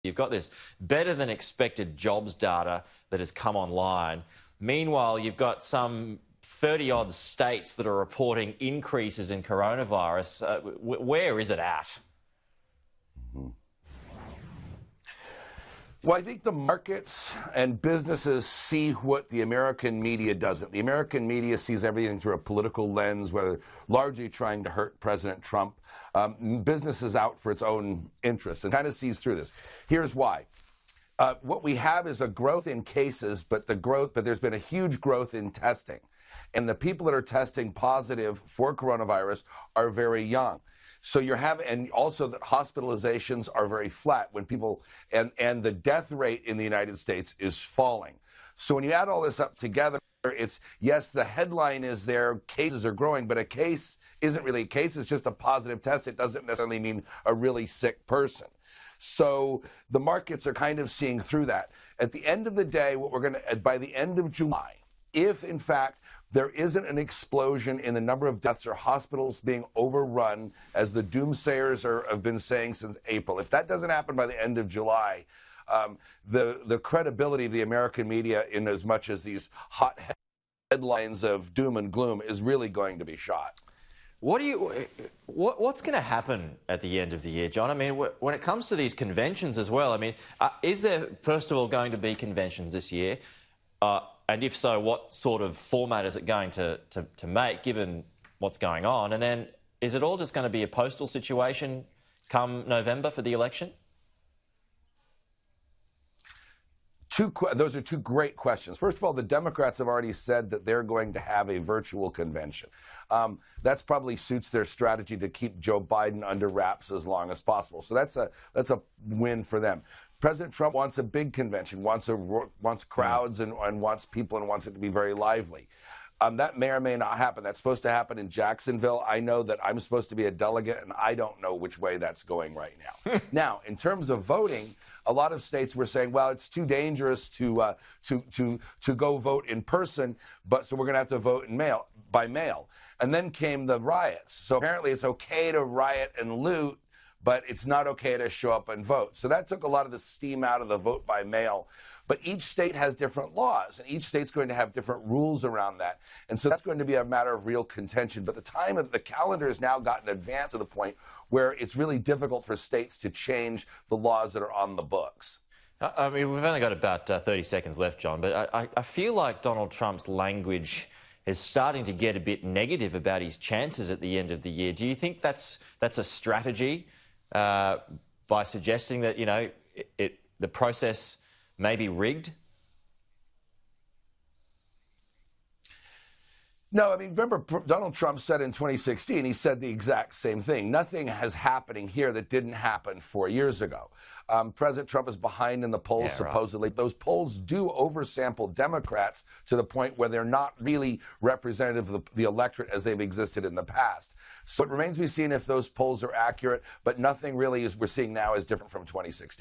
You've got this better than expected jobs data that has come online. Meanwhile, you've got some 30-odd states that are reporting increases in coronavirus. Where is it at? Well, I think the markets and businesses see what the American media doesn't. The American media sees everything through a political lens, whether largely trying to hurt President Trump. Business is out for its own interests and kind of sees through this. Here's why. What we have is a growth in cases, but there's been a huge growth in testing. And the people that are testing positive for coronavirus are very young. So and also that hospitalizations are very flat when people, and the death rate in the United States is falling. So when you add all this up together, it's, yes, the headline is there, cases are growing, but a case isn't really a case, it's just a positive test. It doesn't necessarily mean a really sick person. So the markets are kind of seeing through that. At the end of the day, by the end of July, if in fact there isn't an explosion in the number of deaths or hospitals being overrun, as the doomsayers have been saying since April, if that doesn't happen by the end of July, the credibility of the American media, in as much as these hot headlines of doom and gloom, is really going to be shot. What's going to happen at the end of the year, John? I mean, when it comes to these conventions as well, I mean, is there, first of all, going to be conventions this year? And if so, what sort of format is it going to make, given what's going on? And then, is it all just going to be a postal situation come November for the election? Those are two great questions. First of all, the Democrats have already said that they're going to have a virtual convention. That's probably suits their strategy to keep Joe Biden under wraps as long as possible. So that's a win for them. President Trump wants a big convention, wants crowds and wants people and wants it to be very lively. That may or may not happen. That's supposed to happen in Jacksonville. I know that I'm supposed to be a delegate, and I don't know which way that's going right now. Now, in terms of voting, a lot of states were saying, well, it's too dangerous to go vote in person, so we're going to have to vote by mail. And then came the riots. So apparently it's okay to riot and loot, but it's not okay to show up and vote. So that took a lot of the steam out of the vote by mail. But each state has different laws, and each state's going to have different rules around that. And so that's going to be a matter of real contention. But the calendar has now gotten advanced to the point where it's really difficult for states to change the laws that are on the books. I mean, we've only got about 30 seconds left, John, but I feel like Donald Trump's language is starting to get a bit negative about his chances at the end of the year. Do you think that's a strategy? By suggesting that, you know, the process may be rigged? No, I mean, remember, Donald Trump said in 2016, he said the exact same thing. Nothing is happening here that didn't happen 4 years ago. President Trump is behind in the polls, supposedly. Right. Those polls do oversample Democrats to the point where they're not really representative of the electorate as they've existed in the past. So it remains to be seen if those polls are accurate, but nothing really we're seeing now is different from 2016.